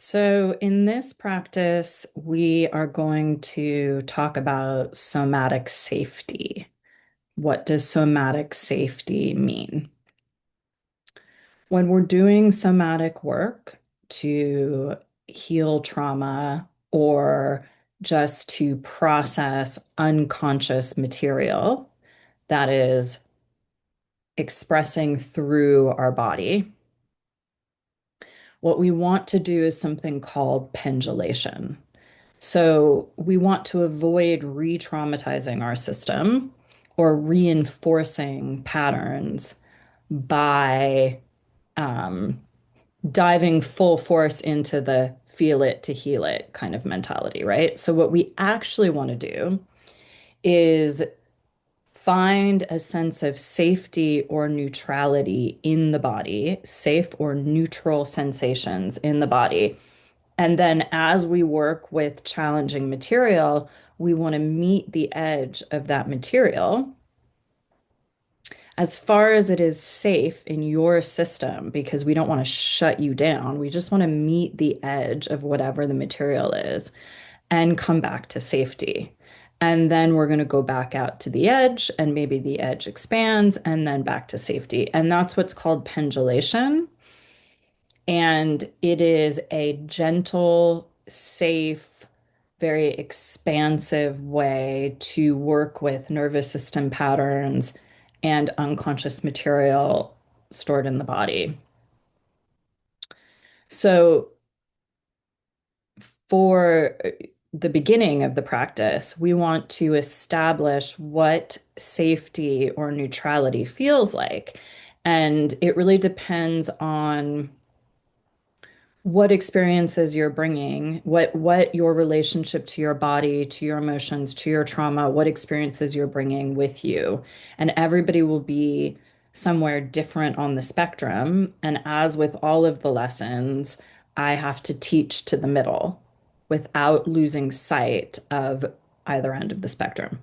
So, in this practice, we are going to talk about somatic safety. What does somatic safety mean? When we're doing somatic work to heal trauma or just to process unconscious material that is expressing through our body, what we want to do is something called pendulation. So we want to avoid re-traumatizing our system or reinforcing patterns by um, diving full force into the feel it to heal it kind of mentality, right? So what we actually want to do is find a sense of safety or neutrality in the body, safe or neutral sensations in the body. And then as we work with challenging material, we want to meet the edge of that material as far as it is safe in your system, because we don't want to shut you down. We just want to meet the edge of whatever the material is and come back to safety. And then we're going to go back out to the edge, and maybe the edge expands, and then back to safety. And that's what's called pendulation. And it is a gentle, safe, very expansive way to work with nervous system patterns and unconscious material stored in the body. So, for the beginning of the practice, we want to establish what safety or neutrality feels like. And it really depends on what experiences you're bringing, what your relationship to your body, to your emotions, to your trauma, what experiences you're bringing with you. And everybody will be somewhere different on the spectrum. And as with all of the lessons, I have to teach to the middle without losing sight of either end of the spectrum.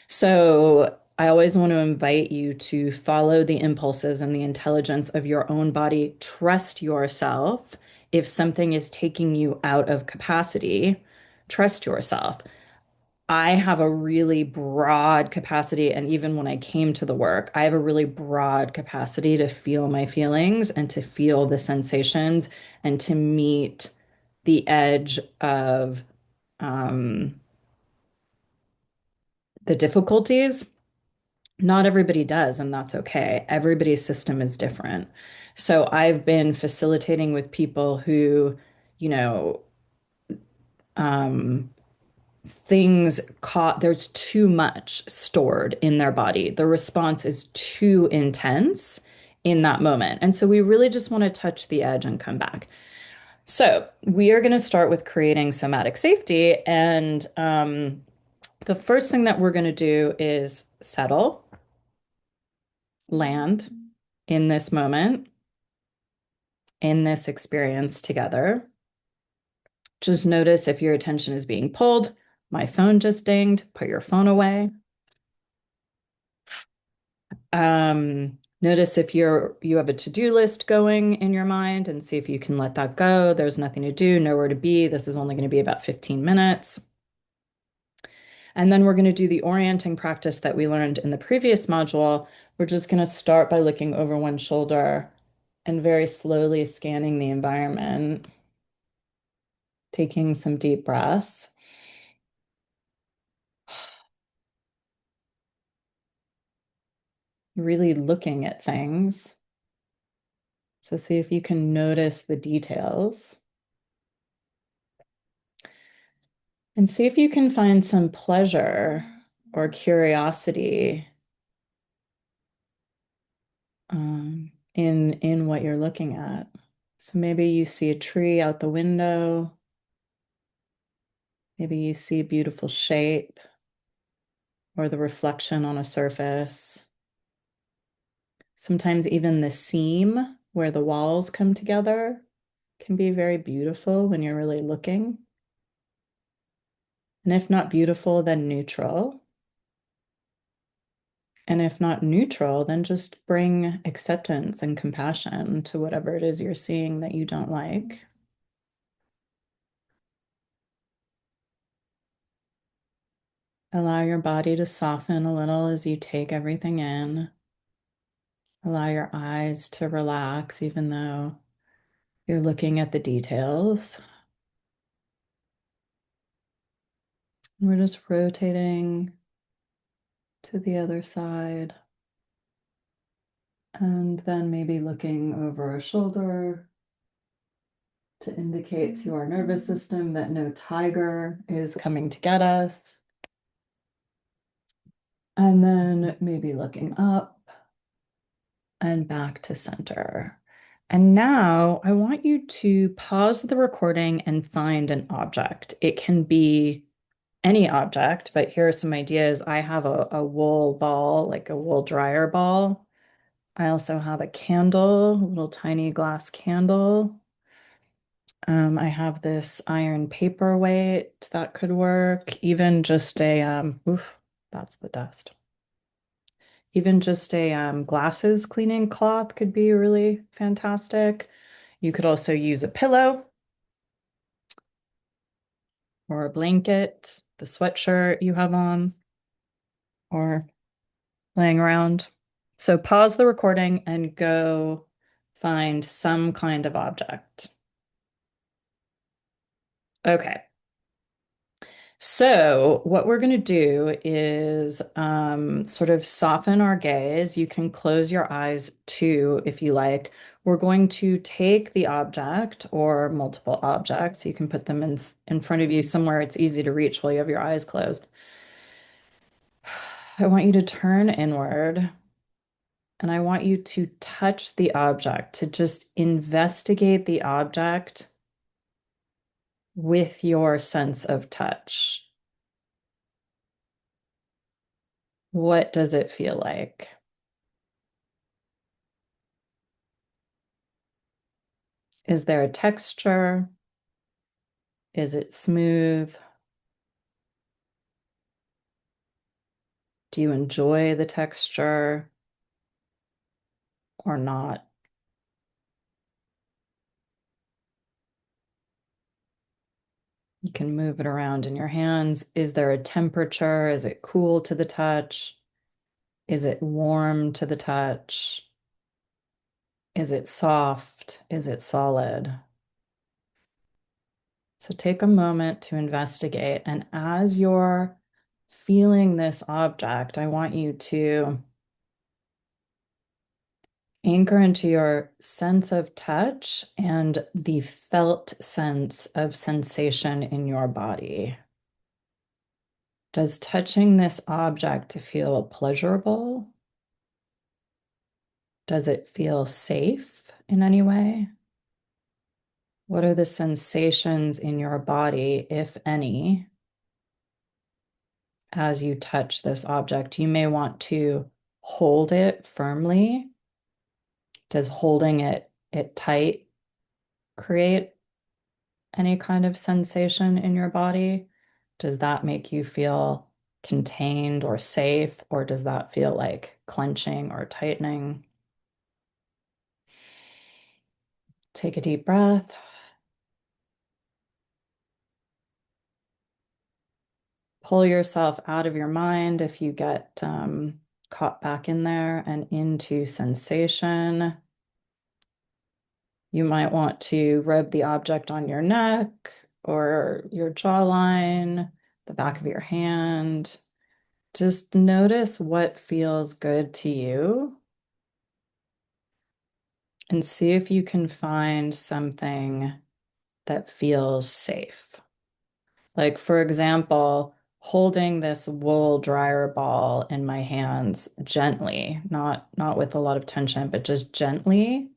So I always want to invite you to follow the impulses and the intelligence of your own body. Trust yourself. If something is taking you out of capacity, trust yourself. I have a really broad capacity, and even when I came to the work, I have a really broad capacity to feel my feelings and to feel the sensations and to meet the edge of um, the difficulties. Not everybody does, and that's okay. Everybody's system is different. So I've been facilitating with people who, you know, um, things caught, there's too much stored in their body. The response is too intense in that moment. And so we really just want to touch the edge and come back. So we are going to start with creating somatic safety. And the first thing that we're going to do is settle, land in this moment, in this experience together. Just notice if your attention is being pulled. My phone just dinged. Put your phone away. Notice if you have a to-do list going in your mind and see if you can let that go. There's nothing to do, nowhere to be. This is only going to be about 15 minutes. And then we're going to do the orienting practice that we learned in the previous module. We're just going to start by looking over one shoulder and very slowly scanning the environment, taking some deep breaths. Really looking at things. So see if you can notice the details and see if you can find some pleasure or curiosity in what you're looking at. So maybe you see a tree out the window. Maybe you see a beautiful shape or the reflection on a surface. Sometimes even the seam where the walls come together can be very beautiful when you're really looking. And if not beautiful, then neutral. And if not neutral, then just bring acceptance and compassion to whatever it is you're seeing that you don't like. Allow your body to soften a little as you take everything in. Allow your eyes to relax, even though you're looking at the details. We're just rotating to the other side and then maybe looking over our shoulder to indicate to our nervous system that no tiger is coming to get us. And then maybe looking up and back to center. And now I want you to pause the recording and find an object. It can be any object, but here are some ideas. I have a wool ball, like a wool dryer ball. I also have a candle, a little tiny glass candle. I have this iron paperweight that could work. Even just a, oof, that's the dust. Even just a glasses cleaning cloth could be really fantastic. You could also use a pillow or a blanket, the sweatshirt you have on, or laying around. So pause the recording and go find some kind of object. Okay. So what we're going to do is sort of soften our gaze. You can close your eyes too, if you like. We're going to take the object or multiple objects. You can put them in front of you somewhere it's easy to reach while you have your eyes closed. I want you to turn inward and I want you to touch the object, to just investigate the object with your sense of touch. What does it feel like? Is there a texture? Is it smooth? Do you enjoy the texture or not? You can move it around in your hands. Is there a temperature? Is it cool to the touch? Is it warm to the touch? Is it soft? Is it solid? So take a moment to investigate. And as you're feeling this object, I want you to anchor into your sense of touch and the felt sense of sensation in your body. Does touching this object feel pleasurable? Does it feel safe in any way? What are the sensations in your body, if any, as you touch this object? You may want to hold it firmly. Does holding it tight create any kind of sensation in your body? Does that make you feel contained or safe, or does that feel like clenching or tightening? Take a deep breath. Pull yourself out of your mind if you get caught back in there and into sensation. You might want to rub the object on your neck or your jawline, the back of your hand. Just notice what feels good to you and see if you can find something that feels safe. Like, for example, holding this wool dryer ball in my hands gently, not with a lot of tension, but just gently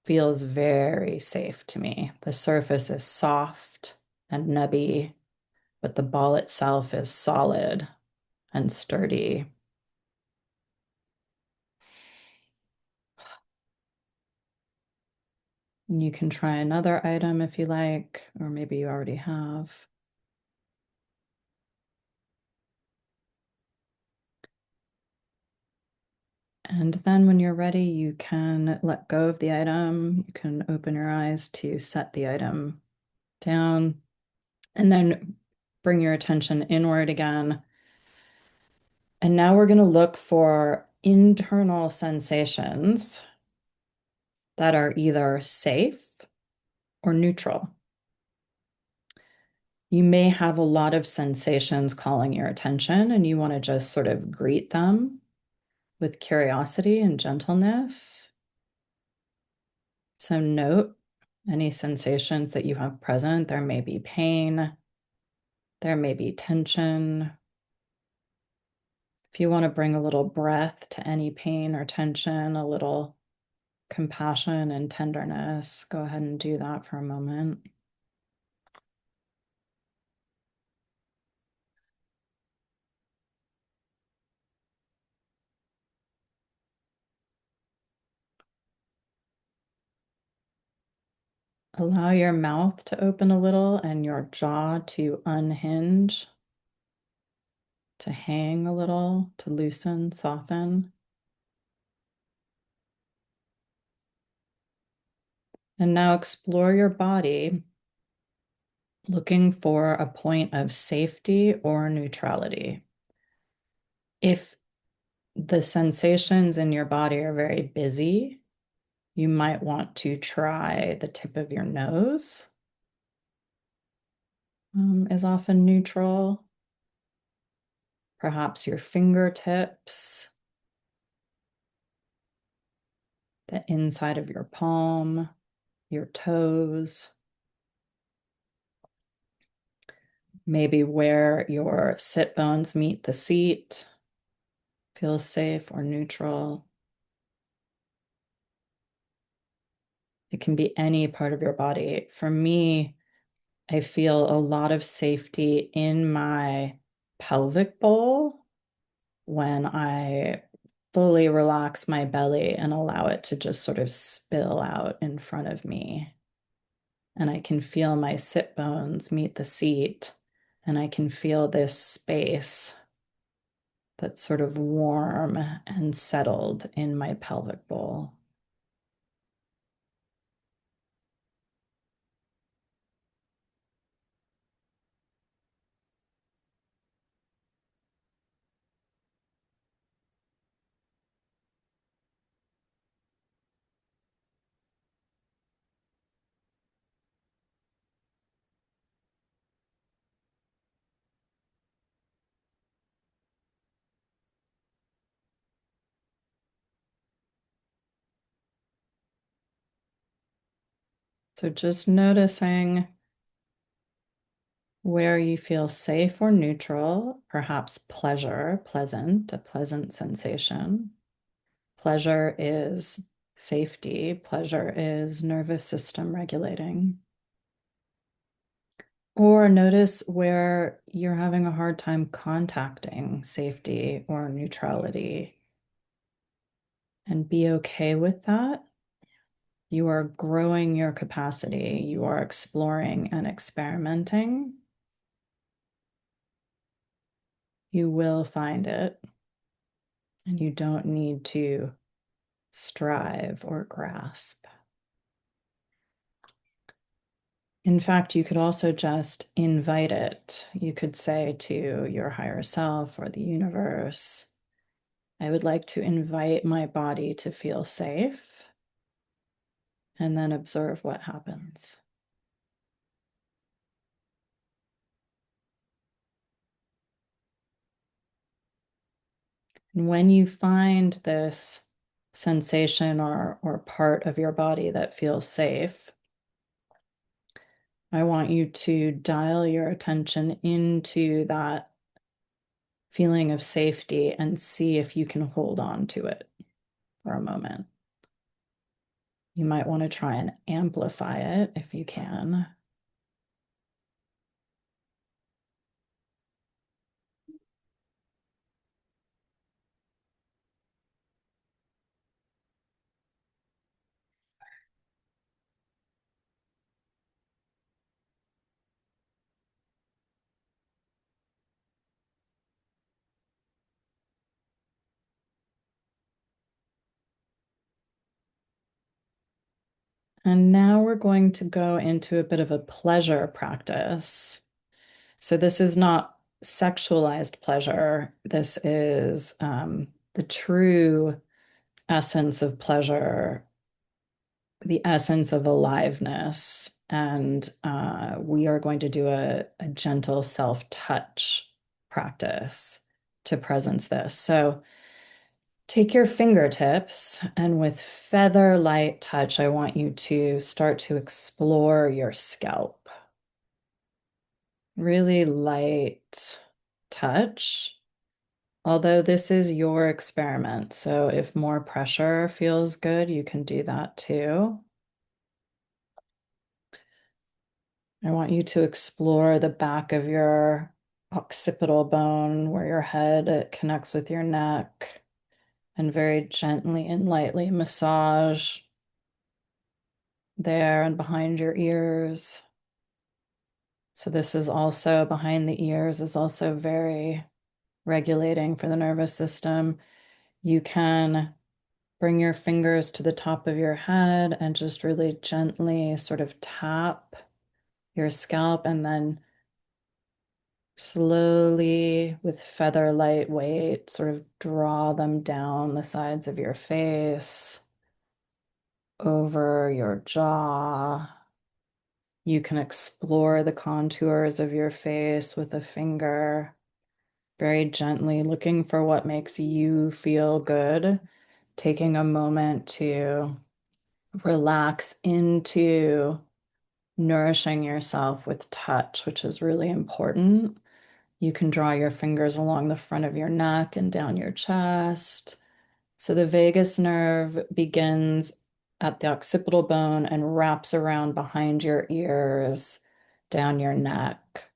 feels very safe to me. The surface is soft and nubby, but the ball itself is solid and sturdy. And you can try another item if you like, or maybe you already have. And then when you're ready, you can let go of the item. You can open your eyes to set the item down. And then bring your attention inward again. And now we're going to look for internal sensations that are either safe or neutral. You may have a lot of sensations calling your attention, and you want to just sort of greet them with curiosity and gentleness. So note any sensations that you have present. There may be pain, there may be tension. If you want to bring a little breath to any pain or tension, a little compassion and tenderness, go ahead and do that for a moment. Allow your mouth to open a little and your jaw to unhinge, to hang a little, to loosen, soften. And now explore your body, looking for a point of safety or neutrality. If the sensations in your body are very busy, you might want to try the tip of your nose, is often neutral. Perhaps your fingertips, the inside of your palm, your toes, maybe where your sit bones meet the seat feels safe or neutral. It can be any part of your body. For me, I feel a lot of safety in my pelvic bowl when I fully relax my belly and allow it to just sort of spill out in front of me. And I can feel my sit bones meet the seat, and I can feel this space that's sort of warm and settled in my pelvic bowl. So just noticing where you feel safe or neutral, perhaps pleasure, pleasant, a pleasant sensation. Pleasure is safety, pleasure is nervous system regulating. Or notice where you're having a hard time contacting safety or neutrality, and be okay with that. You are growing your capacity, you are exploring and experimenting. You will find it, and you don't need to strive or grasp. In fact, you could also just invite it. You could say to your higher self or the universe, I would like to invite my body to feel safe, and then observe what happens. And when you find this sensation or part of your body that feels safe, I want you to dial your attention into that feeling of safety and see if you can hold on to it for a moment. You might want to try and amplify it if you can. And now we're going to go into a bit of a pleasure practice. So this is not sexualized pleasure. This is the true essence of pleasure, the essence of aliveness. And we are going to do a gentle self-touch practice to presence this. So take your fingertips and with feather light touch, I want you to start to explore your scalp. Really light touch. Although this is your experiment, so if more pressure feels good, you can do that too. I want you to explore the back of your occipital bone where your head connects with your neck and very gently and lightly massage there and behind your ears. So this is also behind the ears is also very regulating for the nervous system. You can bring your fingers to the top of your head and just really gently sort of tap your scalp and then slowly with feather light weight sort of draw them down the sides of your face, over your jaw. You can explore the contours of your face with a finger, very gently looking for what makes you feel good, taking a moment to relax into nourishing yourself with touch, which is really important. You can draw your fingers along the front of your neck and down your chest. So the vagus nerve begins at the occipital bone and wraps around behind your ears, down your neck,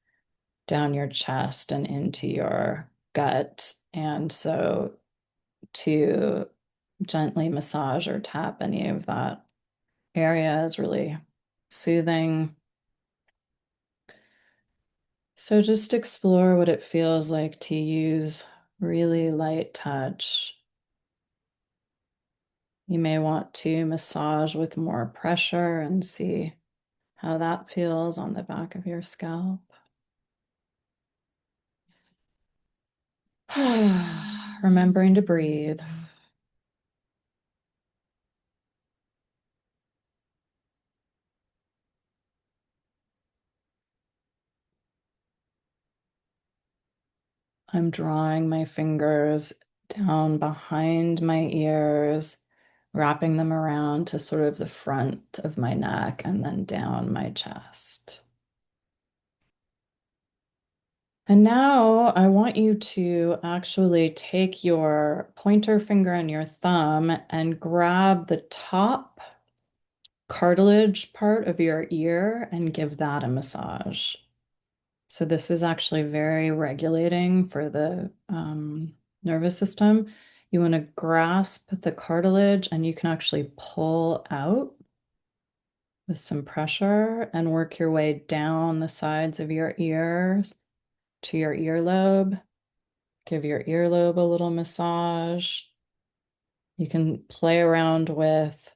down your chest, and into your gut. And so to gently massage or tap any of that area is really soothing. So just explore what it feels like to use really light touch. You may want to massage with more pressure and see how that feels on the back of your scalp. Remembering to breathe. I'm drawing my fingers down behind my ears, wrapping them around to sort of the front of my neck and then down my chest. And now I want you to actually take your pointer finger and your thumb and grab the top cartilage part of your ear and give that a massage. So this is actually very regulating for the nervous system. You want to grasp the cartilage and you can actually pull out with some pressure and work your way down the sides of your ears to your earlobe. Give your earlobe a little massage. You can play around with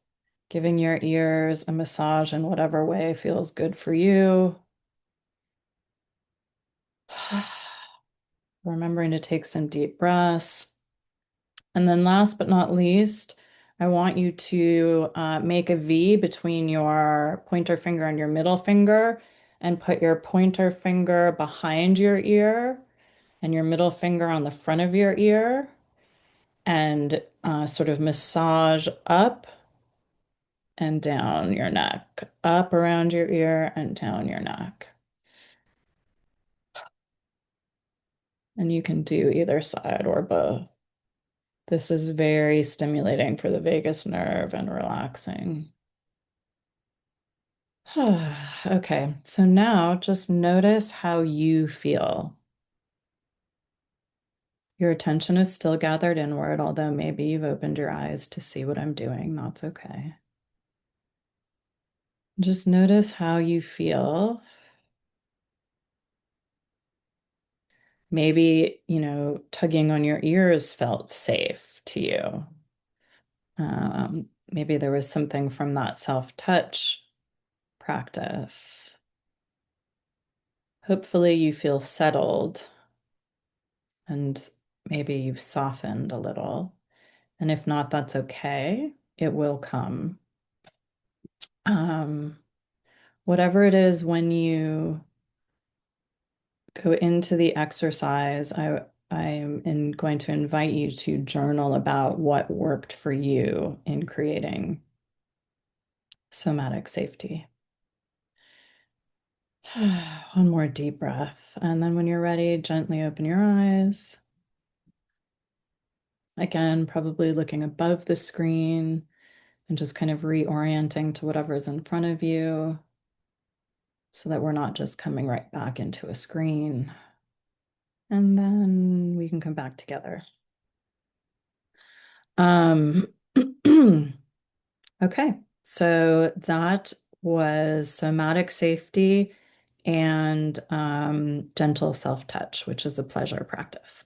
giving your ears a massage in whatever way feels good for you. Remembering to take some deep breaths. And then last but not least, I want you to make a V between your pointer finger and your middle finger and put your pointer finger behind your ear and your middle finger on the front of your ear and sort of massage up and down your neck, up around your ear and down your neck. And you can do either side or both. This is very stimulating for the vagus nerve and relaxing. Okay, so now just notice how you feel. Your attention is still gathered inward, although maybe you've opened your eyes to see what I'm doing. That's okay. Just notice how you feel. Maybe, tugging on your ears felt safe to you. Maybe there was something from that self-touch practice. Hopefully you feel settled and maybe you've softened a little. And if not, that's okay. It will come. Um, whatever it is, when you go into the exercise, going to invite you to journal about what worked for you in creating somatic safety. One more deep breath. And then when you're ready, gently open your eyes. Again, probably looking above the screen and just kind of reorienting to whatever's in front of you so that we're not just coming right back into a screen. And then we can come back together. Um, okay, so that was somatic safety and gentle self-touch, which is a pleasure practice.